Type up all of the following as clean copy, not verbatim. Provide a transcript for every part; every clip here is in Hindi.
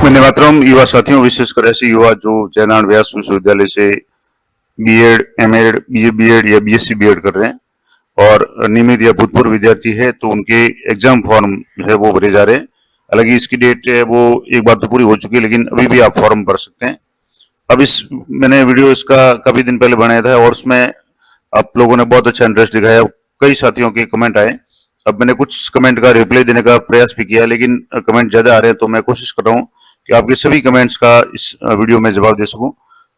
वंदे मातरम। युवा साथियों, विशेषकर ऐसे युवा जो जयनारायण व्यास विश्वविद्यालय से बीएड, एमएड, बीएड या बीएससी बीएड कर रहे हैं और नियमित या भूतपूर्व विद्यार्थी है तो उनके एग्जाम फॉर्म जो है वो भरे जा रहे हैं। हालांकि इसकी डेट है वो एक बार तो पूरी हो चुकी है, लेकिन अभी भी आप फॉर्म भर सकते हैं। अब मैंने वीडियो इसका काफी दिन पहले बनाया था और उसमें आप लोगों ने बहुत अच्छा इंटरेस्ट दिखाया। कई साथियों के कमेंट आए। अब मैंने कुछ कमेंट का रिप्लाई देने का प्रयास भी किया, लेकिन कमेंट ज्यादा आ रहे हैं तो मैं कोशिश कर रहा हूँ कि आपके सभी कमेंट्स का इस वीडियो में जवाब दे सकूं।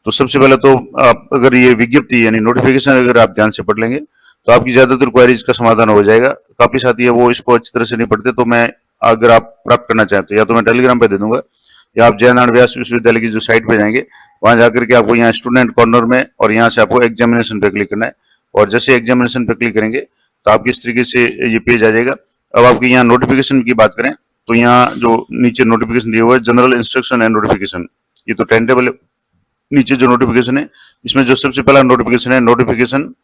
तो सबसे पहले तो आप अगर ये विज्ञप्ति यानी नोटिफिकेशन अगर आप ध्यान से पढ़ लेंगे तो आपकी ज्यादातर क्वेरीज का समाधान हो जाएगा। काफी साथी है वो इसको अच्छी तरह से नहीं पढ़ते, तो मैं अगर आप प्राप्त करना चाहते हो या तो मैं टेलीग्राम पे दे दूंगा या आप जयनारायण व्यास विश्वविद्यालय की जो साइट पे जाएंगे वहां जाकर के आपको यहाँ स्टूडेंट कॉर्नर में और यहाँ से आपको एग्जामिनेशन पे क्लिक करना है और जैसे एग्जामिनेशन पे क्लिक करेंगे तो आपकी इस तरीके से ये पेज आ जाएगा। अब आपकी यहाँ नोटिफिकेशन की बात करें तो यहाँ जो नीचे नोटिफिकेशन दिया हुआ है जनरल इंस्ट्रक्शन एंड नोटिफिकेशन, ये तो टाइम टेबल नीचे जो नोटिफिकेशन है इसमें जो सबसे पहला नोटिफिकेशन है notification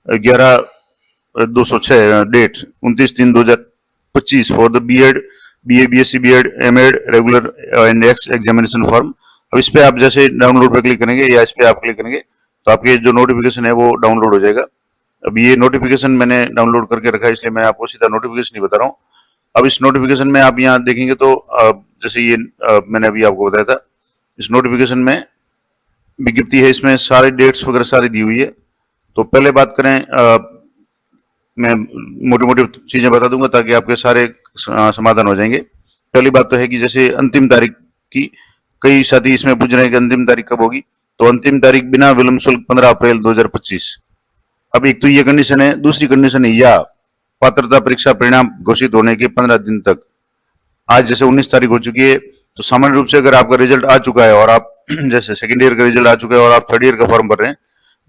11/206 date 29/3/2025 for the BEd, BA, BSc BEd, MEd regular and ex examination form. अब इस पे आप जैसे डाउनलोड पे क्लिक करेंगे या इस पे आप क्लिक करेंगे तो आपके जो नोटिफिकेशन है वो डाउनलोड हो जाएगा। अब ये नोटिफिकेशन मैंने डाउनलोड करके रखा है इसलिए मैं आपको सीधा नोटिफिकेशन ही बता रहा हूँ। अब इस नोटिफिकेशन में आप यहाँ देखेंगे तो जैसे ये मैंने अभी आपको बताया था, इस नोटिफिकेशन में विज्ञप्ति है, इसमें सारे डेट्स वगैरह सारी दी हुई है। तो पहले बात करें, मैं मोटी मोटी चीजें बता दूंगा ताकि आपके सारे समाधान हो जाएंगे। पहली बात तो है कि जैसे अंतिम तारीख की, कई साथी इसमें पूछ रहे हैं कि अंतिम तारीख कब होगी, तो अंतिम तारीख बिना विलंब शुल्क 15 अप्रैल 2025। अब एक तो ये कंडीशन है। दूसरी कंडीशन है या पात्रता परीक्षा परिणाम घोषित होने के 15 दिन तक। आज जैसे 19 तारीख हो चुकी है तो सामान्य रूप से अगर आपका रिजल्ट आ चुका है और आप जैसे सेकेंड ईयर का रिजल्ट आ चुका है और आप थर्ड ईयर का फॉर्म भर रहे हैं,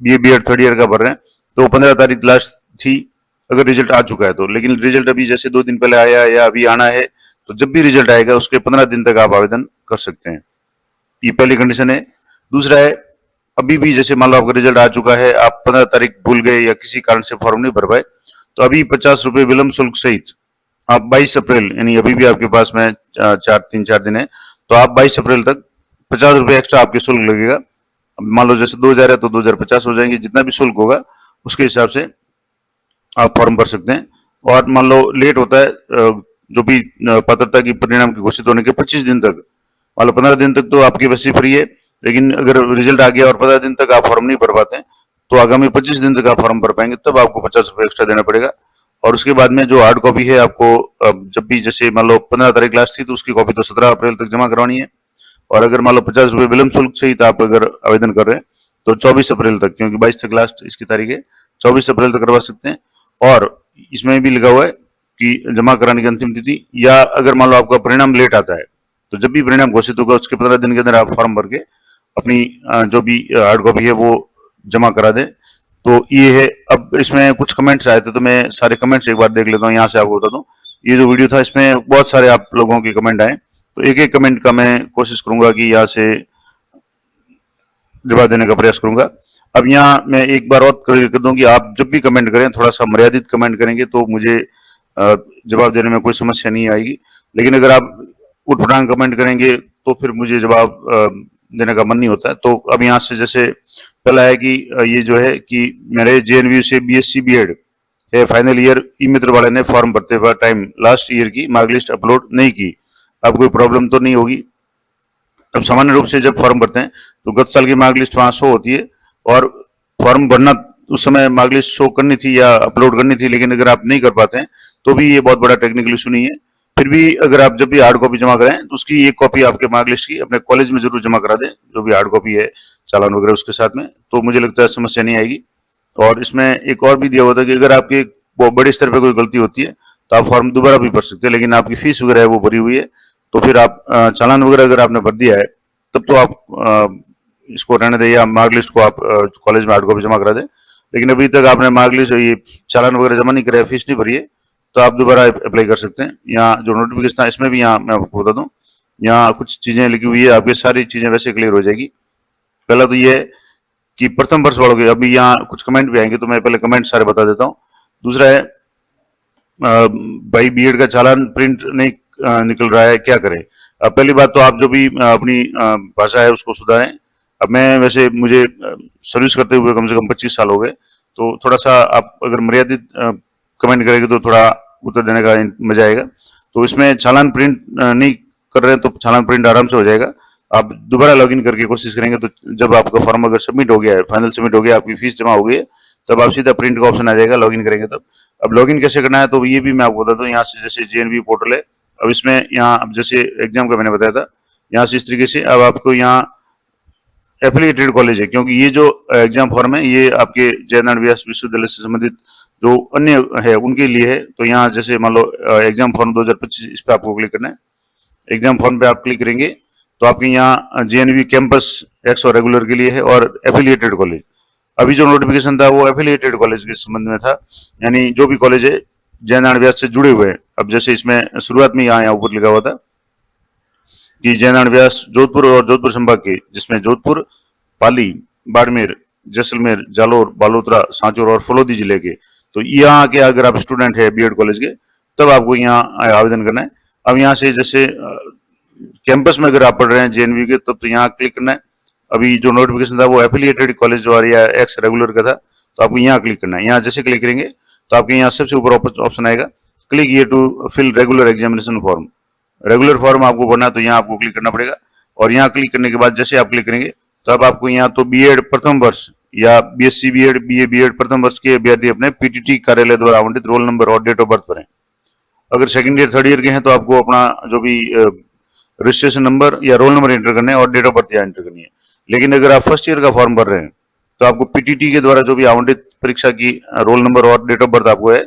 बीए बीएड थर्ड ईयर का भर रहे हैं, तो 15 तारीख लास्ट थी अगर रिजल्ट आ चुका है तो। लेकिन रिजल्ट अभी जैसे 2 दिन पहले आया या अभी आना है तो जब भी रिजल्ट आएगा उसके 15 दिन तक आप आवेदन कर सकते हैं। ये पहली कंडीशन है। दूसरा है, अभी भी जैसे मान लो आपका रिजल्ट आ चुका है, आप 15 तारीख भूल गए या किसी कारण से फॉर्म नहीं भर पाए, तो अभी 50 रुपए विलंब शुल्क सहित आप 22 अप्रैल यानी अभी भी आपके पास में 3-4 दिन है, तो आप 22 अप्रैल तक 50 रुपए एक्स्ट्रा आपके शुल्क लगेगा। मान लो जैसे 2000 है तो 2050 हो जाएंगे, जितना भी शुल्क होगा उसके हिसाब से आप फॉर्म भर सकते हैं। और मान लो लेट होता है जो भी पात्रता की परिणाम के घोषित होने के 25 दिन तक, मान लो 15 दिन तक तो आपकी वैसे फ्री है, लेकिन अगर रिजल्ट आ गया और 15 दिन तक आप फॉर्म नहीं भर पाते हैं तो आगामी 25 दिन तक आप फॉर्म भर पाएंगे, तब आपको 50 रुपए एक्स्ट्रा देना पड़ेगा। और उसके बाद में जो हार्ड कॉपी है आपको जब भी जैसे मान लो 15 तारीख लास्ट थी तो उसकी कॉपी तो 17 अप्रैल तक जमा करवानी है। और अगर मान लो 50 रुपए विलंब शुल्क सहित आप अगर आवेदन कर रहे हैं तो 24 अप्रैल तक, क्योंकि 22 तक लास्ट इसकी तारीख है, 24 अप्रैल तक करवा सकते हैं। और इसमें भी लिखा हुआ है कि जमा कराने की अंतिम तिथि, या अगर मान लो आपका परिणाम लेट आता है तो जब भी परिणाम घोषित होगा उसके 15 दिन के अंदर आप फॉर्म भर के अपनी जो भी हार्ड कॉपी है वो जमा करा दें। तो ये है। अब इसमें कुछ कमेंट्स आए थे तो मैं सारे कमेंट्स एक बार देख लेता हूँ, यहाँ से आपको बता दूं। ये जो वीडियो था इसमें बहुत सारे आप लोगों के कमेंट आए, तो एक एक कमेंट का मैं कोशिश करूंगा कि यहाँ से जवाब देने का प्रयास करूंगा। अब यहाँ मैं एक बार और क्लियर कर दूं कि आप जब भी कमेंट करें थोड़ा सा मर्यादित कमेंट करेंगे तो मुझे जवाब देने में कोई समस्या नहीं आएगी। लेकिन अगर आप उठपटांग कमेंट करेंगे तो फिर मुझे जवाब देने का मन नहीं होता है। तो अब यहाँ से जैसे पहला है कि ये जो है कि मेरे जेएनयू से बीएससी बीएड है फाइनल ईयर, ई मित्र वाले ने फॉर्म भरते हुए टाइम लास्ट ईयर की मार्कलिस्ट अपलोड नहीं की, अब कोई प्रॉब्लम तो नहीं होगी। अब सामान्य रूप से जब फॉर्म भरते हैं तो गत साल की मार्कलिस्ट वहां शो होती है और फॉर्म भरना उस समय मार्कलिस्ट शो करनी थी या अपलोड करनी थी, लेकिन अगर आप नहीं कर पाते हैं तो भी ये बहुत बड़ा टेक्निकल इशू नहीं है। फिर भी अगर आप जब भी हार्ड कॉपी जमा करें तो उसकी एक कॉपी आपके मार्कलिस्ट की अपने कॉलेज में जरूर जमा करा दें, जो भी हार्ड कॉपी है चालान वगैरह उसके साथ में, तो मुझे लगता है समस्या नहीं आएगी। और इसमें एक और भी दिया हुआ था कि अगर आपके बड़े स्तर पर कोई गलती होती है तो आप फॉर्म दोबारा भी भर सकते हैं, लेकिन आपकी फीस वगैरह है वो भरी हुई है, तो फिर आप चालान वगैरह अगर आपने भर दिया है तब तो आप इसको रहने दें या मार्कलिस्ट को आप कॉलेज में हार्ड कॉपी जमा करा दें। लेकिन अभी तक आपने मार्कलिस्ट ये चालान वगैरह जमा नहीं कराया, फीस नहीं भरी है, तो आप दोबारा अप्लाई कर सकते हैं। यहाँ जो नोटिफिकेशन था इसमें भी यहाँ मैं आपको बता दूं, यहाँ कुछ चीजें लिखी हुई है, आपकी सारी चीजें वैसे क्लियर हो जाएगी। पहला तो ये है कि प्रथम वर्ष वालों के, अभी यहाँ कुछ कमेंट भी आएंगे तो मैं पहले कमेंट सारे बता देता हूँ। दूसरा है भाई बीएड का चालान प्रिंट नहीं निकल रहा है, क्या करें। पहली बात तो आप जो भी अपनी भाषा है उसको सुधारें। अब मैं वैसे मुझे सर्विस करते हुए कम से कम 25 साल हो गए, तो थोड़ा सा आप अगर मर्यादित कमेंट करेंगे तो थोड़ा उत्तर देने का मजा आएगा। तो इसमें चालान प्रिंट नहीं कर रहे हैं तो चालान प्रिंट आराम से हो जाएगा। आप दोबारा लॉगिन करके कोशिश करेंगे तो जब आपका फॉर्म अगर सबमिट हो गया है, फाइनल सबमिट हो गया, आपकी फीस जमा हो गई है, तब आप सीधा प्रिंट का ऑप्शन आ जाएगा, लॉगिन करेंगे तब। अब लॉगिन कैसे करना है तो ये भी मैं आपको बता दूं। यहाँ से जैसे जेएनवी पोर्टल है, अब इसमें यहाँ अब जैसे एग्जाम का मैंने बताया था, यहाँ से इस तरीके से अब आपको यहाँ एफिलिएटेड कॉलेज है, क्योंकि ये जो एग्जाम फॉर्म है ये आपके जयनारायण व्यास विश्वविद्यालय से संबंधित जो अन्य है उनके लिए है। तो यहाँ जैसे मान लो एग्जाम फॉर्म 2025, इस पे आपको क्लिक करना है। एग्जाम फॉर्म पे आप क्लिक करेंगे तो आपके यहाँ जेएनवी कैंपस एक्स और रेगुलर के लिए है और एफिलिएटेड कॉलेज। अभी जो नोटिफिकेशन था वो एफिलिएटेड कॉलेज के संबंध में था, यानी जो भी कॉलेज है जयनारायण व्यास से जुड़े हुए हैं। अब जैसे इसमें शुरुआत में यहाँ ऊपर लिखा हुआ था कि जयनारायण व्यास जोधपुर और जोधपुर संभाग के, जिसमें जोधपुर, पाली, बाड़मेर, जैसलमेर, जालोर, बालोतरा, सांचौर और फलोदी जिले के, तो यहाँ के अगर आप स्टूडेंट है बीएड कॉलेज के, तब आपको यहाँ आवेदन करना है। अब यहाँ से जैसे कैंपस में अगर आप पढ़ रहे हैं जेएनवी के, तब तो यहाँ क्लिक करना है। अभी जो नोटिफिकेशन था वो एफिलिएटेड कॉलेज और या एक्स रेगुलर का था, तो आपको यहाँ क्लिक करना है। यहाँ जैसे क्लिक करेंगे तो आपके यहाँ सबसे ऊपर ऑप्शन आएगा क्लिक ये to fill regular examination form. Regular form आपको भरना है तो यहाँ आपको क्लिक करना पड़ेगा। और यहाँ क्लिक करने के बाद जैसे आप क्लिक करेंगे तो अब आपको यहाँ तो बीएड प्रथम वर्ष या बीएससी बीएड, बीए बीएड प्रथम वर्ष के अभ्यर्थी अपने पीटीटी कार्यालय द्वारा आवंटित रोल नंबर और डेट ऑफ बर्थ भरें। अगर सेकंड ईयर थर्ड ईयर के हैं तो आपको अपना जो भी रजिस्ट्रेशन नंबर या रोल नंबर एंटर करना है और डेट ऑफ बर्थ यहाँ एंटर करनी है। लेकिन अगर आप फर्स्ट ईयर का फॉर्म भर रहे हैं तो आपको पीटीटी के द्वारा जो भी आवंटित परीक्षा की रोल नंबर और डेट ऑफ बर्थ आपको है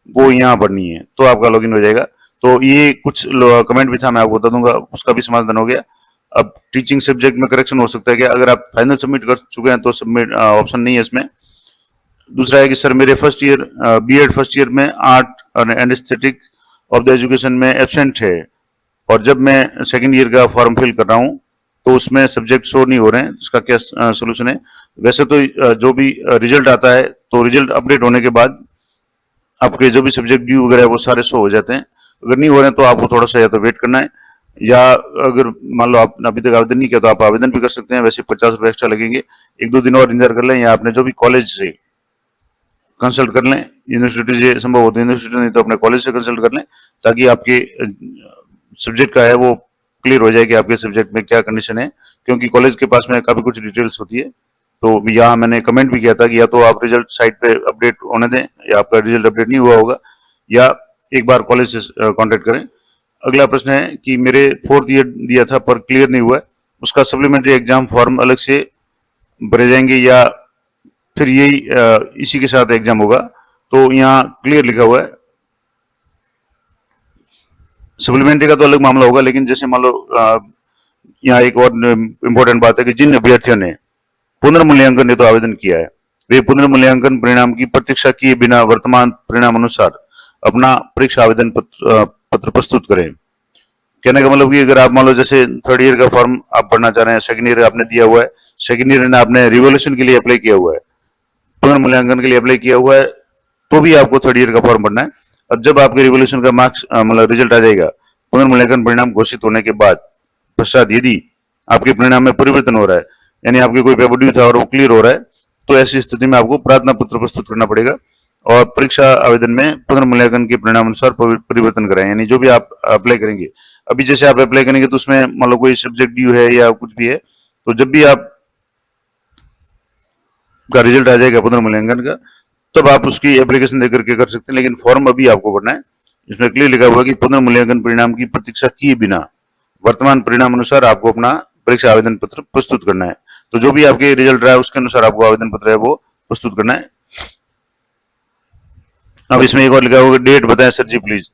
वो यहाँ भरनी है, तो आपका लॉगिन हो जाएगा। तो ये कुछ कमेंट भी था, मैं आपको बता दूंगा, उसका भी समाधान हो गया। अब टीचिंग सब्जेक्ट में करेक्शन हो सकता है क्या, अगर आप फाइनल सबमिट कर चुके हैं तो सबमिट ऑप्शन नहीं है इसमें। दूसरा है कि सर मेरे first year BEd first year में art and aesthetic of the education में एब्सेंट है, और जब मैं सेकंड ईयर का फॉर्म फिल कर रहा हूँ तो उसमें सब्जेक्ट शो नहीं हो रहे हैं, इसका क्या सोल्यूशन है। वैसे तो जो भी रिजल्ट आता है तो रिजल्ट अपडेट होने के बाद आपके जो भी सब्जेक्ट ड्यू वगैरह वो सारे शो हो जाते हैं। अगर नहीं हो रहे हैं तो आपको थोड़ा सा या तो वेट करना है, या अगर मान लो आपने अभी तक आवेदन नहीं किया तो आप आवेदन भी कर सकते हैं। वैसे 50 रुपये एक्स्ट्रा लगेंगे, 1-2 दिन और इंतजार कर लें, या आपने जो भी कॉलेज से कंसल्ट कर लें, यूनिवर्सिटी से संभव हो तो यूनिवर्सिटी, नहीं तो अपने कॉलेज से कंसल्ट कर लें, ताकि आपके सब्जेक्ट का है वो क्लियर हो जाए कि आपके सब्जेक्ट में क्या कंडीशन है। क्योंकि कॉलेज के पास में काफी कुछ डिटेल्स होती है। तो यहाँ मैंने कमेंट भी किया था कि या तो आप रिजल्ट साइट पे अपडेट होने दें, या आपका रिजल्ट अपडेट नहीं हुआ होगा, या एक बार कॉलेज से कांटेक्ट करें। अगला प्रश्न है कि मेरे 4th ईयर दिया था पर क्लियर नहीं हुआ है, उसका सप्लीमेंट्री एग्जाम फॉर्म अलग से भरे जाएंगे या फिर यही इसी के साथ एग्जाम होगा। तो यहाँ क्लियर लिखा हुआ है, सप्लीमेंट्री का तो अलग मामला होगा, लेकिन जैसे मान लो यहाँ एक और इम्पोर्टेंट बात है कि जिन अभ्यर्थियों ने पुनर्मूल्यांकन हेतु आवेदन किया है वे पुनर्मूल्यांकन परिणाम की प्रतीक्षा किए बिना वर्तमान परिणाम अनुसार अपना परीक्षा आवेदन पत्र प्रस्तुत करें। कहने का मतलब कि अगर आप मान लो जैसे थर्ड ईयर का फॉर्म आप भरना चाह रहे हैं, सेकंड ईयर आपने दिया हुआ है, सेकंड ईयर ने आपने रिवोल्यूशन के लिए अप्लाई किया हुआ है, पुनर्मूल्यांकन के लिए अप्लाई किया हुआ है, तो भी आपको थर्ड ईयर का फॉर्म भरना है। अब जब आपके रिवोल्यूशन का मार्क्स मतलब रिजल्ट आ जाएगा, पुनर्मूल्यांकन परिणाम घोषित होने के बाद पश्चात यदि आपके परिणाम में परिवर्तन हो रहा है, यानी आपके कोई पेपर ड्यू था और वो क्लियर हो रहा है, तो ऐसी स्थिति में आपको प्रार्थना पत्र प्रस्तुत करना पड़ेगा और परीक्षा आवेदन में पुनर्मूल्यांकन के परिणाम अनुसार परिवर्तन कराएं। यानी जो भी आप अप्लाई करेंगे, अभी जैसे आप अप्लाई करेंगे तो उसमें मान लो कोई सब्जेक्ट ड्यू है या कुछ भी है, तो जब भी आप का रिजल्ट आ जाएगा पुनर्मूल्यांकन का, तब आप उसकी एप्लीकेशन देकर के कर सकते हैं। लेकिन फॉर्म अभी आपको भरना है, इसमें क्लियर लिखा हुआ है कि पुनर्मूल्यांकन परिणाम की प्रतीक्षा किए बिना वर्तमान परिणाम अनुसार आपको अपना परीक्षा आवेदन पत्र प्रस्तुत करना है। तो जो भी आपके रिजल्ट रहा है उसके अनुसार आपको आवेदन पत्र है वो प्रस्तुत करना है। अब इसमें एक और लिखा हुआ डेट बताएं सर जी प्लीज।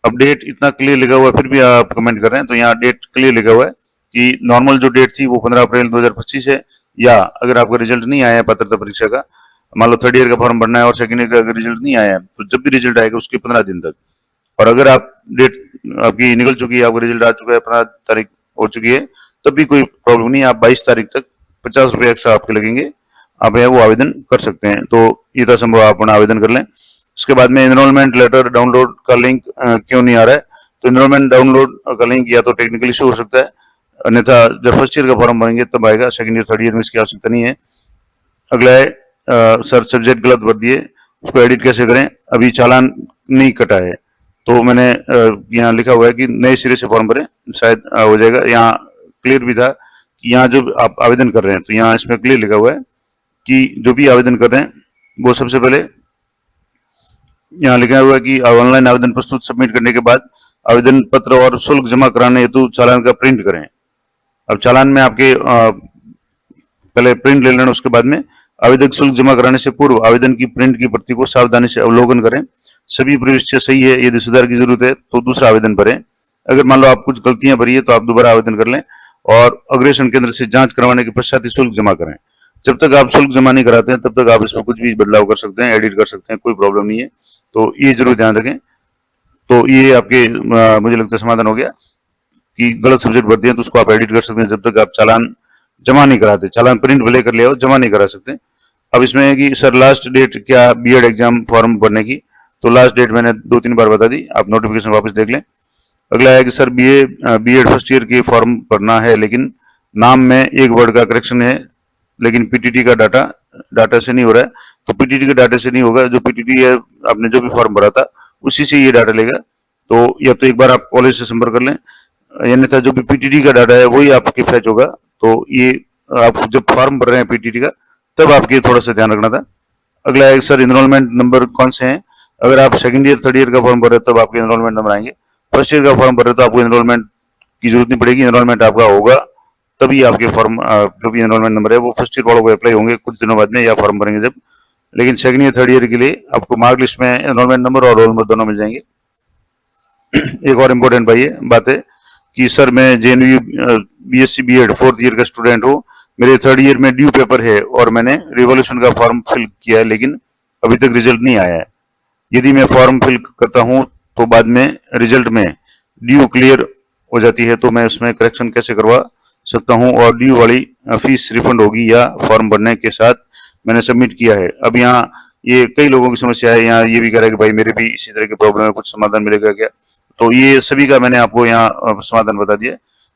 अब डेट इतना क्लियर लिखा हुआ है फिर भी आप कमेंट कर रहे हैं, तो यहाँ डेट क्लियर लिखा हुआ है कि नॉर्मल जो डेट थी वो 15 अप्रैल 2025 है, या अगर आपका रिजल्ट नहीं आया है पात्रता परीक्षा का, मान लो थर्ड ईयर का फॉर्म भरना है और सेकंड ईयर का अगर रिजल्ट नहीं आया है, तो जब भी रिजल्ट आएगा उसके 15 दिन तक, और अगर आप डेट आपकी निकल चुकी है, आपका रिजल्ट आ चुका है, 15 तारीख हो चुकी है, तब भी कोई प्रॉब्लम नहीं है। आप 22 तारीख तक 50 रुपये एक्स्ट्रा आपके लगेंगे, आप है वो आवेदन कर सकते हैं। तो ये संभव आप अपना आवेदन कर लें। उसके बाद में एनरोलमेंट लेटर डाउनलोड का लिंक क्यों नहीं आ रहा है, तो एनरोलमेंट डाउनलोड का लिंक या तो टेक्निकली शो हो सकता है, अन्यथा जब फर्स्ट ईयर का फॉर्म भरेंगे तब आएगा। सेकंड ईयर थर्ड ईयर में इसकी आवश्यकता नहीं है। अगला है सर सब्जेक्ट गलत भर दिए, उसको एडिट कैसे करें? अभी चालान नहीं कटा है तो मैंने यहाँ लिखा हुआ है कि नए सिरे से फॉर्म भरें, शायद हो जाएगा। यहाँ क्लियर भी था कि यहाँ जो आप आवेदन कर रहे हैं, तो यहाँ इसमें क्लियर लिखा हुआ है कि जो भी आवेदन कर रहे हैं वो सबसे पहले यहाँ लिखा हुआ है कि ऑनलाइन आवेदन प्रस्तुत सबमिट करने के बाद आवेदन पत्र और शुल्क जमा कराने हेतु चालान का प्रिंट करें। अब चालान में आपके पहले प्रिंट ले लेना, उसके बाद में आवेदक शुल्क जमा कराने से पूर्व आवेदन की प्रिंट की प्रति को सावधानी से अवलोकन करें। सभी प्रविष्टि सही है, यदि सुधार की जरूरत है तो दूसरा आवेदन भरें। अगर मान लो आप कुछ गलतियां भरी है तो आप दोबारा आवेदन कर लें और अग्रेषण केंद्र से जांच करवाने के पश्चात ही शुल्क जमा करें। जब तक आप शुल्क जमा नहीं कराते हैं तब तक आप इसमें कुछ भी बदलाव कर सकते हैं, एडिट कर सकते हैं, कोई प्रॉब्लम नहीं है। तो ये जरूर ध्यान रखें। तो ये आपके मुझे लगता है समाधान हो गया कि गलत सब्जेक्ट भरते हैं तो उसको आप एडिट कर सकते हैं जब तक आप चालान जमा नहीं कराते। चालान प्रिंट भले कर लिया हो, जमा नहीं करा सकते। अब इसमें है कि सर लास्ट डेट क्या बीएड एग्जाम फॉर्म भरने की? तो लास्ट डेट मैंने 2-3 बार बता दी, आप नोटिफिकेशन वापस देख लें। अगला है कि सर बीएड फर्स्ट ईयर के फॉर्म भरना है, लेकिन नाम में एक वर्ड का करेक्शन है, लेकिन पीटीटी का डाटा से नहीं हो रहा है। तो पीटीटी के डाटा से नहीं होगा, जो पीटीटी है आपने जो भी फॉर्म भरा था उसी से ये डाटा लेगा। तो या तो एक बार आप कॉलेज से संपर्क कर लें, अन्यथा जो भी पीटीटी का डाटा है वही आपके फैच होगा। तो ये आप जब फॉर्म भर रहे हैं पीटीटी का तब आपके थोड़ा सा ध्यान रखना था। अगला है सर एनरोलमेंट नंबर कौन से हैं? अगर आप सेकंड ईयर थर्ड ईयर का फॉर्म भर रहे हो तब आपके एनरोलमेंट नंबर आएंगे। फर्स्ट ईयर का फॉर्म भर रहे हो तो आपको एनरोलमेंट की जरूरत नहीं पड़ेगी, एनरोलमेंट आपका होगा तभी आपके फॉर्म जो भी एनरोलमेंट नंबर है वो फर्स्ट ईयर वालों को अप्लाई होंगे कुछ दिनों बाद में या फॉर्म भरेंगे जब। लेकिन सेकंड ईयर थर्ड ईयर के लिए आपको मार्क लिस्ट में एनरोलमेंट नंबर और रोल नंबर दोनों मिल जाएंगे। एक और इम्पोर्टेंट बात है कि सर मैं JNU BSc BEd fourth year का स्टूडेंट हूँ, मेरे थर्ड ईयर में ड्यू पेपर है और मैंने रिवॉल्यूशन का फॉर्म फिल किया है, लेकिन अभी तक रिजल्ट नहीं आया है। यदि मैं फॉर्म फिल करता हूँ तो बाद में रिजल्ट में ड्यू क्लियर हो जाती है तो मैं उसमें करेक्शन कैसे करवा सकता हूँ और ड्यू वाली फीस रिफंड होगी या फॉर्म भरने के साथ मैंने सबमिट किया है? अब यहाँ ये कई लोगों की समस्या है, यहाँ ये भी कह रहा है कि भाई मेरे भी इसी तरह की प्रॉब्लम है, कुछ समाधान मिलेगा क्या? तो ये सभी का मैंने आपको यहाँ समाधान बता दिया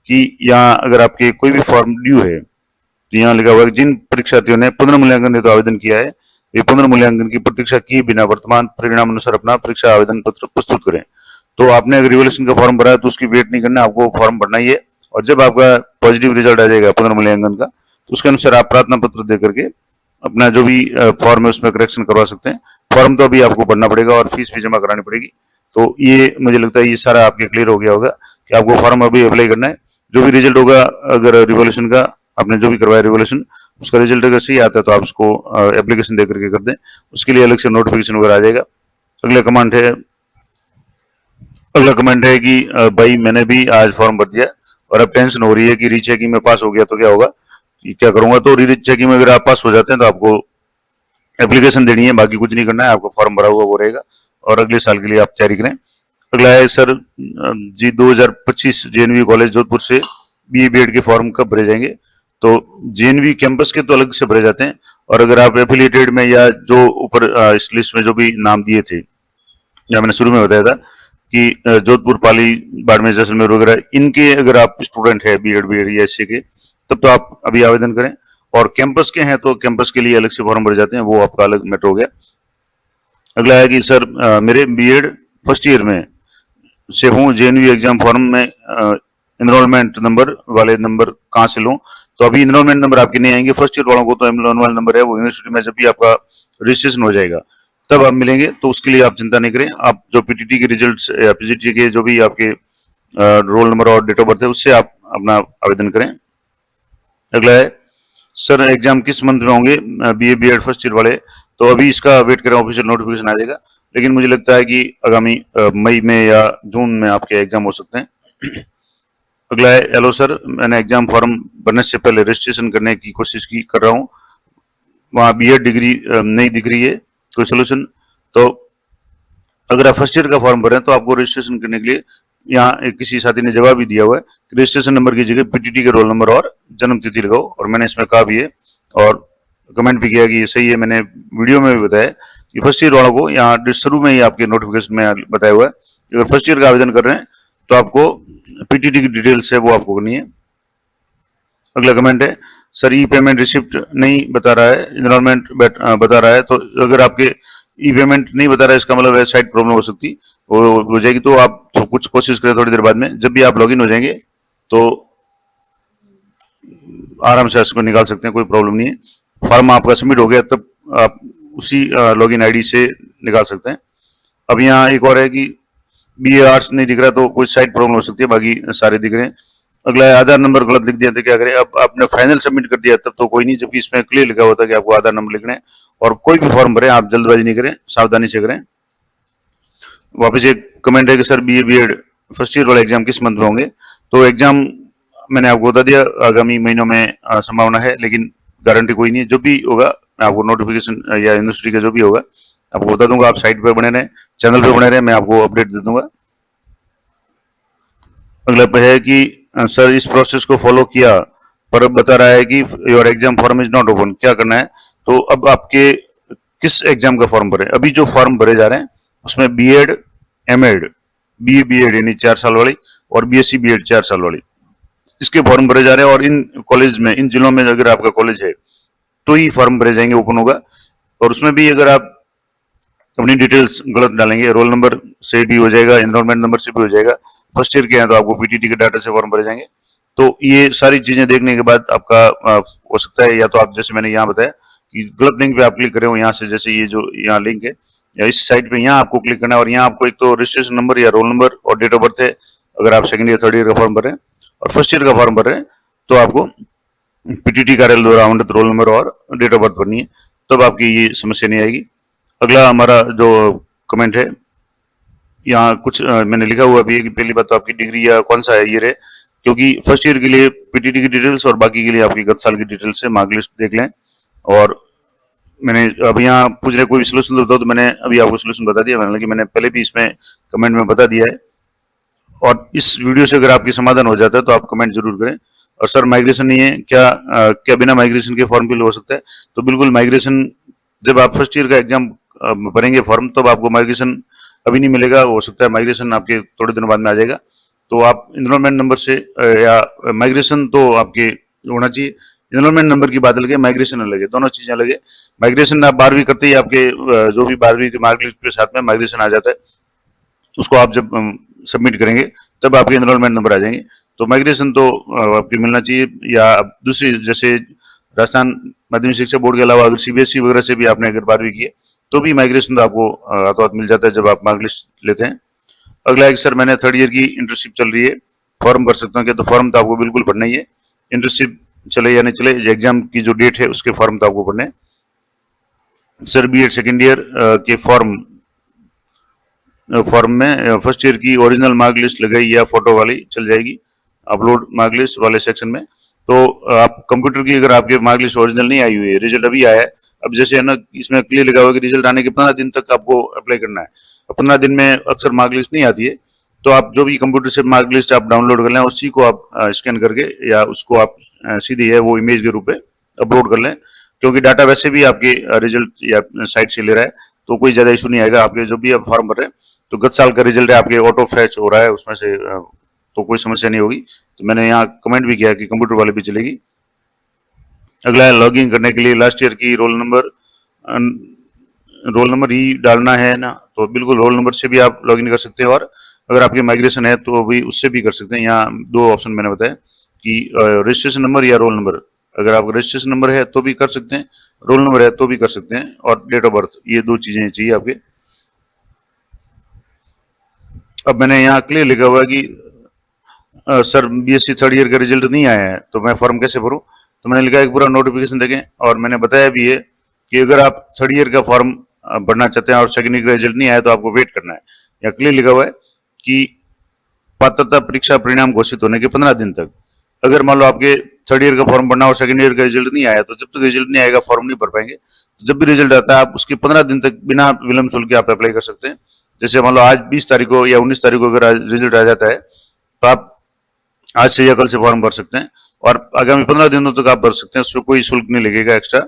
कि यहाँ अगर आपके कोई भी फॉर्म ड्यू है तो यहाँ लिखा हुआ है जिन परीक्षार्थियों ने पुनर्मूल्यांकन हेतु आवेदन किया है ये पुनर्मूल्यांकन की प्रतीक्षा किए बिना वर्तमान परिणाम अनुसार अपना परीक्षा आवेदन पत्र प्रस्तुत करें। तो आपने अगर रिवॉल्यूशन का फॉर्म भरा है तो उसकी वेट नहीं करना, आपको फॉर्म भरना ही है और जब आपका पॉजिटिव रिजल्ट आ जाएगा पुनर्मूल्यांकन का तो उसके अनुसार आप प्रार्थना पत्र दे करके अपना जो भी फॉर्म है उसमें करेक्शन करवा सकते हैं। फॉर्म तो अभी आपको भरना पड़ेगा और फीस भी जमा करानी पड़ेगी। तो ये मुझे लगता है ये सारा आपके क्लियर हो गया होगा कि आपको फॉर्म अभी अप्लाई करना है। जो भी रिजल्ट होगा अगर रिवॉल्यूशन का आपने जो भी करवाया रिवॉल्यूशन उसका रिजल्ट अगर सही आता है तो आप उसको एप्लीकेशन दे करके कर दें, उसके लिए अलग से नोटिफिकेशन वगैरह आ जाएगा। अगला कमेंट है कि भाई मैंने भी आज फॉर्म भर दिया और अब टेंशन हो रही है कि रीचेकिंग में पास हो गया तो क्या होगा, क्या करूंगा? तो रीचेकिंग में अगर आप पास हो जाते हैं तो आपको एप्लीकेशन देनी है, बाकी कुछ नहीं करना है, आपको फॉर्म भरा हुआ वो रहेगा और अगले साल के लिए आप तैयारी करें। अगला है सर जी 2025 जेएनवी कॉलेज जोधपुर से बीए बीएड के फॉर्म कब भरे जाएंगे? तो जेएनवी कैंपस के तो अलग से भरे जाते हैं और अगर आप एफिलिएटेड में या जो ऊपर इस लिस्ट में जो भी नाम दिए थे या मैंने शुरू में बताया था कि जोधपुर, पाली, बाड़मेर, जैसलमेर वगैरह इनके अगर आप स्टूडेंट है बीएड या एससी के तब तो आप अभी आवेदन करें और कैंपस के हैं तो कैंपस के लिए अलग से फॉर्म भरे जाते हैं, वो आपका अलग मैटर हो गया। अगला है कि सर मेरे बीएड फर्स्ट ईयर में से हूँ, जेएनयू एग्जाम फॉर्म में एनरोलमेंट नंबर वाले नंबर कहाँ से लूँ? तो अभी एनरोलमेंट नंबर आपके नहीं आएंगे। फर्स्ट ईयर वालों को तो एनरोलमेंट नंबर है वो यूनिवर्सिटी में जब भी आपका रजिस्ट्रेशन हो जाएगा तब आप मिलेंगे, तो उसके लिए आप चिंता नहीं करें। आप जो पीटीटी के रिजल्ट्स या पीजीटी के जो भी आपके रोल नंबर और डेट ऑफ बर्थ है उससे आप अपना आवेदन करें। अगला है सर एग्जाम किस मंथ में होंगे बीए बीएड फर्स्ट ईयर वाले? तो अभी इसका वेट करें, ऑफिशियल नोटिफिकेशन आ जाएगा, लेकिन मुझे लगता है कि आगामी मई में या जून में आपके एग्जाम हो सकते हैं। अगला है हेलो सर मैंने एग्जाम फॉर्म भरने से पहले रजिस्ट्रेशन करने की कोशिश कर रहा हूँ, वहाँ बीएड डिग्री नहीं दिख रही है, कोई सोल्यूशन? तो अगर आप फर्स्ट ईयर का फॉर्म भरें तो आपको रजिस्ट्रेशन करने के लिए यहाँ किसी साथी ने जवाब भी दिया हुआ है कि रजिस्ट्रेशन नंबर की जगह पीटीटी के रोल नंबर और जन्म तिथि लगाओ, और मैंने इसमें कहा भी है और कमेंट भी किया कि ये सही है। मैंने वीडियो में भी बताया कि फर्स्ट ईयर वालों को यहाँ शुरू में ही आपके नोटिफिकेशन में बताया हुआ है कि अगर फर्स्ट ईयर का आवेदन कर रहे हैं तो आपको पीटीटी की डिटेल्स है वो आपको करनी है। अगला कमेंट है, सर ई पेमेंट रिसिप्ट नहीं बता रहा है, इनरोलमेंट बता रहा है। तो अगर आपके ई पेमेंट नहीं बता रहा है, इसका मतलब वेबसाइट प्रॉब्लम हो सकती, वो हो जाएगी। तो आप तो कुछ कोशिश करें थोड़ी देर बाद में, जब भी आप लॉगिन हो जाएंगे तो आराम से इसको निकाल सकते हैं, कोई प्रॉब्लम नहीं है। फॉर्म आपका सबमिट हो गया तब आप उसी लॉगिन आईडी से निकाल सकते हैं। अब यहाँ एक और है कि BA आर्ट्स नहीं दिख रहा, तो कोई साइट प्रॉब्लम हो सकती है, बाकी सारे दिख रहे हैं। अगला है, आधार नंबर गलत लिख दिया तो क्या करें। अब आपने फाइनल सबमिट कर दिया तब तो कोई नहीं, जबकि इसमें क्लियर लिखा होता है कि आपको आधार नंबर लिखना है। और कोई भी फॉर्म भरें आप जल्दबाजी नहीं करें, सावधानी से करें। वापस एक कमेंट है कि sir BA BEd first year वाले एग्जाम किस मंथ में होंगे। तो एग्जाम मैंने आपको बता दिया, आगामी महीनों में संभावना है, लेकिन गारंटी कोई नहीं है। जो भी होगा मैं आपको नोटिफिकेशन या यूनिवर्सिटी का जो भी होगा आपको बता दूंगा। आप साइट पे बने रहें, चैनल पे बने रहें, मैं आपको अपडेट दे दूंगा। अगला है कि सर इस प्रोसेस को फॉलो किया पर अब बता रहा है कि your exam form is not open, क्या करना है। तो अब आपके किस एग्जाम का फॉर्म भरे, अभी जो फॉर्म भरे जा रहे हैं उसमें BEd MEd BA BEd यानी 4 साल वाली और BSc BEd 4 साल वाली, इसके फॉर्म भरे जा रहे हैं। और इन कॉलेज में, इन जिलों में अगर आपका कॉलेज है तो ही फॉर्म भरे जाएंगे, ओपन होगा। और उसमें भी अगर आप अपनी डिटेल्स गलत डालेंगे, रोल नंबर से भी हो जाएगा, एनरोलमेंट नंबर से भी हो जाएगा। फर्स्ट ईयर के हैं तो आपको PTT के डाटा से फॉर्म भरे जाएंगे। तो ये सारी चीजें देखने के बाद आपका हो सकता है, या तो आप जैसे मैंने यहाँ बताया कि गलत लिंक पे आप क्लिक करें हो, यहाँ से जैसे ये जो यहाँ लिंक है या इस साइट पे यहाँ आपको क्लिक करना है। और यहाँ आपको एक तो रजिस्ट्रेशन नंबर या रोल नंबर और डेट ऑफ बर्थ है, अगर आप सेकंड ईयर थर्ड ईयर का फॉर्म भर रहे हैं। और फर्स्ट ईयर का फॉर्म भर रहे हैं तो आपको PTT कार्यालय द्वारा आवंटित रोल नंबर और डेट ऑफ बर्थ भरनी है, तब आपकी ये समस्या नहीं आएगी। अगला हमारा जो कमेंट है, यहाँ कुछ मैंने लिखा हुआ भी है कि पहली बात तो आपकी डिग्री या कौन सा ईयर है, क्योंकि फर्स्ट ईयर के लिए PTT की डिटेल्स और बाकी के लिए आपकी गत साल की डिटेल्स है, मार्कलिस्ट देख लें। और मैंने अब यहाँ पूछ रहे कोई भी सोल्यूशन बताओ, तो मैंने अभी आपको सोल्यूशन बता दिया, हालांकि मैंने पहले भी इसमें कमेंट में बता दिया है। और इस वीडियो से अगर आपकी समाधान हो जाता है तो आप कमेंट जरूर करें। और सर माइग्रेशन नहीं है क्या, क्या बिना माइग्रेशन के फॉर्म फिल हो सकता है। तो बिल्कुल माइग्रेशन, जब आप फर्स्ट ईयर का एग्जाम भरेंगे फॉर्म तब आपको माइग्रेशन अभी नहीं मिलेगा, हो सकता है माइग्रेशन आपके थोड़े दिनों बाद में आ जाएगा। तो आप इनरोलमेंट नंबर से या माइग्रेशन तो आपके होना चाहिए। इनरोलमेंट नंबर की बात अलग है, माइग्रेशन अलग है, दोनों चीजें अलग है। माइग्रेशन आप 12वीं करते ही आपके जो भी 12वीं के मार्कलिस्ट के साथ में माइग्रेशन आ जाता है, उसको आप जब सबमिट करेंगे तब आपके इनरोलमेंट नंबर आ जाएंगे। तो माइग्रेशन तो आपकी मिलना चाहिए। या दूसरी जैसे राजस्थान माध्यमिक शिक्षा बोर्ड के अलावा अगर CBSE वगैरह से भी आपने अगर 12वीं की है तो भी माइग्रेशन तो आपको हाथों हाथ मिल जाता है जब आप मार्कलिस्ट लेते हैं। अगला है सर मैंने थर्ड ईयर की इंटर्नशिप चल रही है, फॉर्म भर सकता हूँ क्या। तो फॉर्म तो आपको बिल्कुल भरना ही है, इंटर्नशिप चले या नहीं चले, एग्जाम की जो डेट है उसके फॉर्म तो आपको भरने। सर BEd सेकेंड ईयर के फॉर्म में फर्स्ट ईयर की ओरिजिनल मार्क लिस्ट लगाई या फोटो वाली चल जाएगी, अपलोड मार्क लिस्ट वाले सेक्शन में। तो आप कंप्यूटर की अगर आपके मार्क लिस्ट ओरिजिनल नहीं आई हुई है, रिजल्ट अभी आया है, अब जैसे है ना इसमें क्लियर लिखा हुआ है कि रिजल्ट आने के 15 दिन तक आपको अप्लाई करना है। 15 दिन में अक्सर मार्क लिस्ट नहीं आती है, तो आप जो भी कंप्यूटर से मार्क लिस्ट आप डाउनलोड कर लें, उसी को आप स्कैन करके या उसको आप सीधी है वो इमेज के रूप में अपलोड कर लें, क्योंकि डाटा वैसे भी आपके रिजल्ट या साइट से ले रहा है, तो कोई ज्यादा इशू नहीं आएगा। आपके जो भी आप फॉर्म भर रहे हैं तो गत साल का रिजल्ट है आपके ऑटो फैच हो रहा है उसमें से, तो कोई समस्या नहीं होगी। तो मैंने यहाँ कमेंट भी किया कि कंप्यूटर वाले भी चलेगी। अगला है लॉगिन करने के लिए लास्ट ईयर की रोल नंबर ही डालना है ना, तो बिल्कुल रोल नंबर से भी आप लॉगिन कर सकते हैं। और अगर आपकी माइग्रेशन है तो भी उससे भी कर सकते हैं। यहाँ दो ऑप्शन मैंने बताया कि रजिस्ट्रेशन नंबर या रोल नंबर, अगर आपका रजिस्ट्रेशन नंबर है तो भी कर सकते हैं, रोल नंबर है तो भी कर सकते हैं, और डेट ऑफ बर्थ, ये दो चीजें चाहिए आपके। अब मैंने यहाँ क्लियर लिखा हुआ है कि सर BSc थर्ड ईयर का रिजल्ट नहीं आया है तो मैं फॉर्म कैसे भरूं। तो मैंने लिखा है पूरा नोटिफिकेशन देखें, और मैंने बताया भी है कि अगर आप थर्ड ईयर का फॉर्म भरना चाहते हैं और सेकंड ईयर का रिजल्ट नहीं आया तो आपको वेट करना है। यहाँ क्लियर लिखा हुआ है कि पात्रता परीक्षा परिणाम घोषित होने के 15 दिन तक, अगर मान लो आपके थर्ड ईयर का फॉर्म भरना और सेकंड ईयर का रिजल्ट नहीं आया तो जब तक रिजल्ट नहीं आएगा फॉर्म नहीं भर पाएंगे। जब भी रिजल्ट आता है आप उसके 15 दिन तक बिना विलंब शुल्क के आप अप्लाई कर सकते हैं। जैसे मान लो आज 20 तारीख को या 19 तारीख को अगर रिजल्ट आ जाता है तो आप आज से या कल से फॉर्म भर सकते हैं, और आगामी 15 दिनों तक आप भर सकते हैं, उसमें कोई शुल्क नहीं लगेगा एक्स्ट्रा।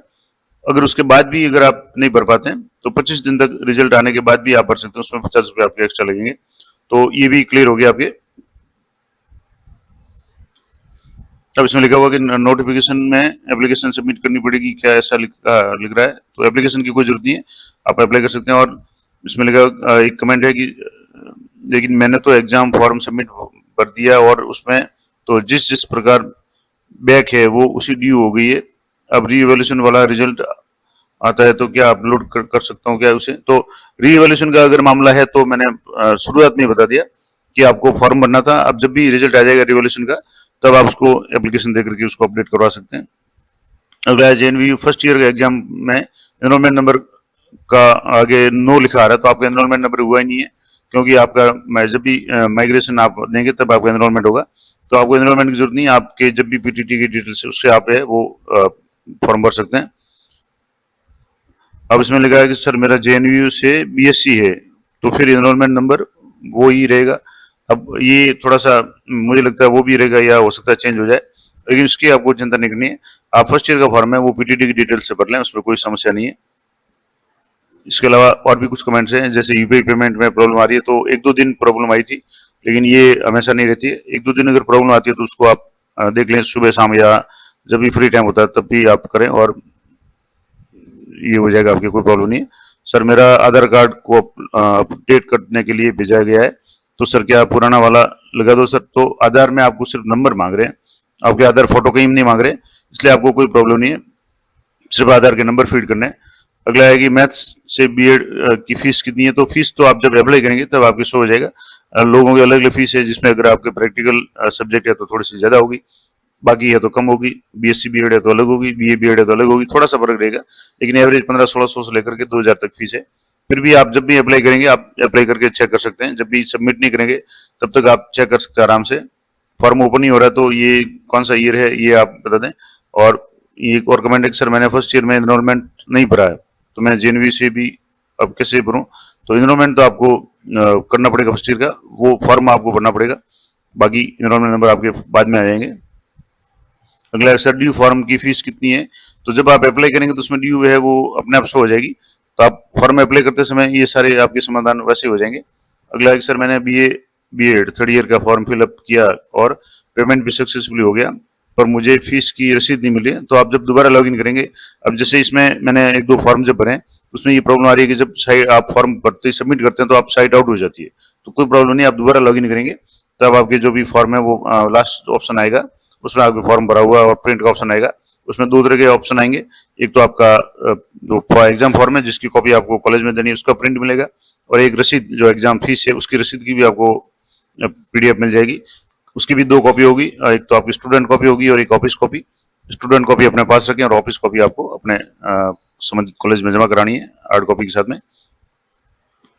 अगर उसके बाद भी अगर आप नहीं भर पाते हैं तो 25 दिन तक रिजल्ट आने के बाद भी आप भर सकते हैं, उसमें 50 रुपये आपके एक्स्ट्रा लगेंगे। तो ये भी क्लियर हो गया आपके। अब इसमें लिखा हुआ कि नोटिफिकेशन में एप्लीकेशन सबमिट करनी पड़ेगी, क्या ऐसा लिख रहा है? तो एप्लीकेशन की कोई जरूरत नहीं है, आप अप्लाई कर सकते हैं। और इसमें लिखा एक कमेंट है कि लेकिन मैंने तो एग्जाम फॉर्म सबमिट कर दिया और उसमें तो जिस जिस प्रकार बैक है वो उसी ड्यू हो गई है। अब रीवैल्यूएशन वाला रिजल्ट आता है तो क्या अपलोड कर सकता हूँ क्या उसे? तो रीवैल्यूएशन का अगर मामला है तो मैंने शुरुआत में ही बता दिया कि आपको फॉर्म भरना था। अब जब भी रिजल्ट आ जाएगा रिवॉल्यूशन का तब आप उसको एप्लीकेशन दे करके उसको अपडेट करवा सकते हैं। अगला JNVU फर्स्ट ईयर का एग्जाम में एनरोलमेंट नंबर का आगे नो लिखा आ रहा है, तो आपका एनरोलमेंट नंबर हुआ ही नहीं है, क्योंकि आपका जब भी माइग्रेशन आप देंगे तब आपका एनरोलमेंट होगा। तो आपको एनरोलमेंट की जरूरत नहीं है, आपके जब भी PTT की डिटेल्स उससे आप है वो फॉर्म भर सकते हैं। अब इसमें लिखा है कि सर मेरा JNVU से BSc है, तो फिर एनरोलमेंट नंबर वो ही रहेगा। अब ये थोड़ा सा मुझे लगता है वो भी रहेगा या हो सकता है चेंज हो जाए, लेकिन इसकी आपको चिंता नहीं करनी है। आप फर्स्ट ईयर का फॉर्म है वो PTT की डिटेल से भर लें, उसमें कोई समस्या नहीं है। इसके अलावा और भी कुछ कमेंट्स हैं, जैसे UPI पेमेंट में प्रॉब्लम आ रही है, तो 1-2 दिन प्रॉब्लम आई थी, लेकिन ये हमेशा नहीं रहती है। 1-2 दिन अगर प्रॉब्लम आती है तो उसको आप देख लें, सुबह शाम या जब भी फ्री टाइम होता है तब भी आप करें और ये हो जाएगा, आपकी कोई प्रॉब्लम नहीं है। सर मेरा आधार कार्ड को अपडेट करने के लिए भेजा गया है, तो सर क्या पुराना वाला लगा दो? सर तो आधार में आपको सिर्फ नंबर मांग रहे हैं, आपके आधार फोटो कहीं नहीं मांग रहे, इसलिए आपको कोई प्रॉब्लम नहीं है, सिर्फ आधार के नंबर फीड करने हैं। अगला है कि मैथ्स से BEd की फीस कितनी है? तो फीस तो आप जब अप्लाई करेंगे तब आपकी शो हो जाएगा। लोगों की अलग अलग फीस है, जिसमें अगर आपके प्रैक्टिकल सब्जेक्ट है तो थोड़ी सी ज्यादा होगी, बाकी है तो कम होगी। BSc BEd है तो अलग होगी, BA BEd है तो अलग होगी, थोड़ा सा फर्क रहेगा, लेकिन एवरेज 1500-1600 से लेकर के 2000 तक फीस है। फिर भी आप जब भी अप्लाई करेंगे आप अप्लाई करके चेक कर सकते हैं, जब भी सबमिट नहीं करेंगे तब तक आप चेक कर सकते हैं आराम से। फॉर्म ओपन नहीं हो रहा है तो ये कौन सा ईयर है ये आप बता दें। और एक और कमेंट है कि सर मैंने फर्स्ट ईयर में एनरोलमेंट नहीं भरा है, तो मैं JNVU से भी अब कैसे भरूं? तो एनरोलमेंट तो आपको करना पड़ेगा फर्स्ट ईयर का, वो फॉर्म आपको भरना पड़ेगा, बाकी एनरोलमेंट नंबर आपके बाद में आ जाएंगे। अगला सर ड्यू फॉर्म की फीस कितनी है? तो जब आप अप्लाई करेंगे तो उसमें ड्यू है वो अपने आप शो हो जाएगी, तो आप फॉर्म अप्लाई करते समय ये सारे आपके समाधान वैसे हो जाएंगे। अगला है सर मैंने BA BEd थर्ड ईयर का फॉर्म फिलअप किया और पेमेंट भी सक्सेसफुली हो गया, पर मुझे फीस की रसीद नहीं मिली। तो आप जब दोबारा लॉगिन करेंगे, अब जैसे इसमें मैंने 1-2 फॉर्म जब भरे उसमें ये प्रॉब्लम आ रही है कि जब साइट आप फॉर्म भरते सबमिट करते हैं तो आप साइट आउट हो जाती है, तो कोई प्रॉब्लम नहीं, आप दोबारा लॉगिन करेंगे तब आपके जो भी फॉर्म है वो लास्ट ऑप्शन आएगा, उसमें आपका फॉर्म भरा हुआ और प्रिंट का ऑप्शन आएगा। उसमें 2 तरह के ऑप्शन आएंगे, एक तो आपका जो एग्जाम फॉर्म है जिसकी कॉपी आपको कॉलेज में देनी है उसका प्रिंट मिलेगा, और एक रसीद जो एग्जाम फीस है उसकी रसीद की भी आपको PDF मिल जाएगी, उसकी भी 2 कॉपी होगी, एक तो आपकी स्टूडेंट कॉपी होगी और एक ऑफिस कॉपी। स्टूडेंट कॉपी अपने पास रखें और ऑफिस कॉपी आपको अपने संबंधित कॉलेज में जमा करानी है हार्ड कॉपी के साथ में।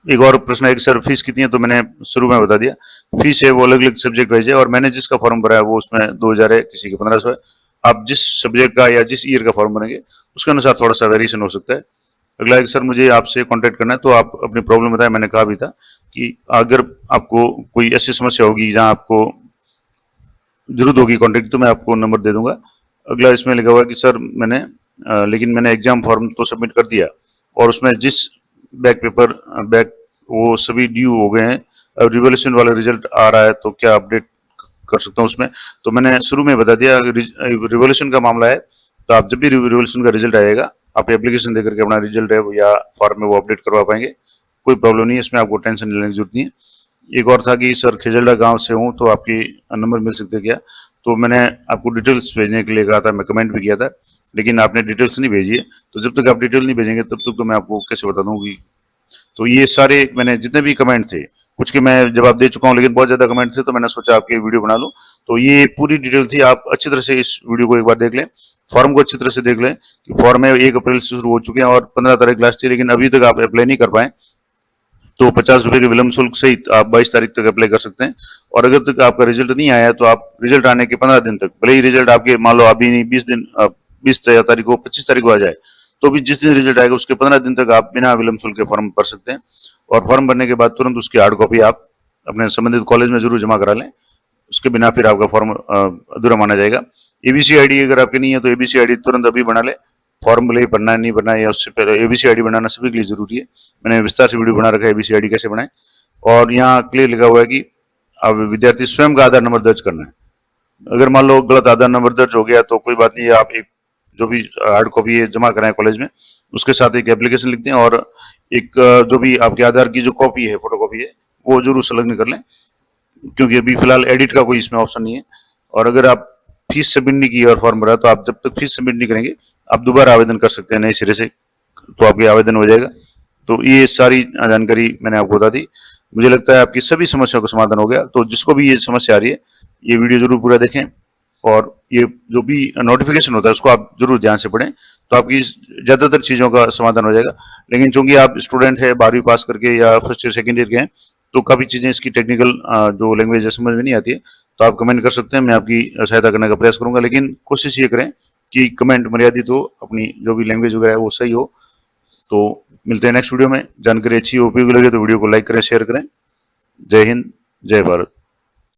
एक और प्रश्न है कि सर फीस कितनी है? तो मैंने शुरू में बता दिया, फीस है वो अलग अलग सब्जेक्ट वाइज है, और मैंने जिसका फॉर्म भरा है वो उसमें 2000 है, किसी के 1500 है। आप जिस सब्जेक्ट का या जिस ईयर का फॉर्म भरेंगे उसके अनुसार थोड़ा सा वेरिएशन हो सकता है। अगला है सर मुझे आपसे कांटेक्ट करना है, तो आप अपनी प्रॉब्लम बताएं। मैंने कहा भी था कि अगर आपको कोई ऐसी समस्या होगी जहां आपको जरूरत होगी कॉन्टेक्ट, तो मैं आपको नंबर दे दूंगा। अगला इसमें लिखा हुआ है कि सर मैंने लेकिन मैंने एग्जाम फॉर्म तो सबमिट कर दिया और उसमें जिस बैक पेपर बैक वो सभी ड्यू हो गए हैं, अब रिवॉल्यूशन वाला रिजल्ट आ रहा है, तो क्या अपडेट कर सकता हूँ उसमें? तो मैंने शुरू में बता दिया, रिवॉल्यूशन का मामला है तो आप जब भी रिवॉल्यूशन का रिजल्ट आएगा आप एप्लीकेशन देकर के अपना रिजल्ट है वो या फॉर्म में वो अपडेट करवा पाएंगे, कोई प्रॉब्लम नहीं है, इसमें आपको टेंशन लेने की जरूरत नहीं है। एक और था कि सर खेजल्डा गांव से हूँ तो आपकी नंबर मिल सकते क्या? तो मैंने आपको डिटेल्स भेजने के लिए कहा था, मैं कमेंट भी किया था, लेकिन आपने डिटेल्स नहीं भेजी है, तो जब तक आप डिटेल नहीं भेजेंगे तब तक तो मैं आपको कैसे बता दूंगी। तो ये सारे मैंने जितने भी कमेंट थे, कुछ के मैं जवाब दे चुका हूँ, लेकिन बहुत ज्यादा कमेंट थे तो मैंने सोचा आपकी वीडियो बना लूँ। तो ये पूरी डिटेल थी, आप अच्छी तरह से इस वीडियो को एक बार देख लें, फॉर्म को अच्छी तरह से देख लें कि फॉर्म में 1 अप्रैल से शुरू हो चुके हैं और 15 तारीख लास्ट थी, लेकिन अभी तक आप अप्लाई नहीं कर पाए, तो 50 रुपए के विलम्ब शुल्क सहित आप 22 तारीख तक अप्लाई कर सकते हैं। और अगर तक आपका रिजल्ट नहीं आया तो आप रिजल्ट आने के 15 दिन तक, भले ही रिजल्ट आपके मान लो अभी नहीं 20 तारीख को 25 तारीख को आ जाए, तो भी जिस दिन रिजल्ट आएगा उसके 15 दिन तक आप बिना विलम्ब शुल्क के फॉर्म भर सकते हैं। और फॉर्म भरने के बाद तुरंत उसकी हार्ड कॉपी आप अपने संबंधित कॉलेज में जरूर जमा करा लें, उसके बिना फिर आपका फॉर्म अधूरा माना जाएगा। ABC ID अगर आपकी नहीं है तो ABC ID तुरंत अभी बना ले, फॉर्म भले ही भरना है नहीं भरना है, या उससे पहले ABC ID बनाना सभी के लिए जरूरी है। मैंने विस्तार से वीडियो बना रखा है ABC ID कैसे बनाएं, और यहाँ क्लियर लिखा हुआ है कि अब विद्यार्थी स्वयं का आधार नंबर दर्ज करना है, अगर मान लो गलत आधार नंबर दर्ज हो गया तो कोई बात नहीं है, आप एक जो भी हार्ड कॉपी है जमा कराएं कॉलेज में, उसके साथ एक एप्लीकेशन लिख दें और एक जो भी आपके आधार की जो कॉपी है, फोटो कॉपी है, वो जरूर संलग्न कर लें, क्योंकि अभी फिलहाल एडिट का कोई इसमें ऑप्शन नहीं है। और अगर आप फीस सबमिट नहीं की और फॉर्म भरा, तो आप जब तक फीस सबमिट नहीं करेंगे आप दोबारा आवेदन कर सकते हैं नए सिरे से, तो आपके आवेदन हो जाएगा। तो ये सारी जानकारी मैंने आपको बता दी। मुझे लगता है आपकी सभी समस्याओं का समाधान हो गया। तो जिसको भी ये समस्या आ रही है, ये वीडियो जरूर पूरा देखें और ये जो भी नोटिफिकेशन होता है उसको आप जरूर ध्यान से पढ़ें, तो आपकी ज्यादातर चीजों का समाधान हो जाएगा। लेकिन चूंकि आप स्टूडेंट है 12वीं पास करके या फर्स्ट ईयर सेकेंड ईयर के हैं, तो काफी चीजें इसकी टेक्निकल जो लैंग्वेज है समझ में नहीं आती है, तो आप कमेंट कर सकते हैं, मैं आपकी सहायता करने का प्रयास करूंगा। लेकिन कोशिश ये करें कि कमेंट मर्यादित हो, अपनी जो भी लैंग्वेज वगैरह है वो सही हो। तो मिलते हैं नेक्स्ट वीडियो में। जानकारी अच्छी उपयोगी लगे तो वीडियो को लाइक करें, शेयर करें। जय हिंद, जय भारत।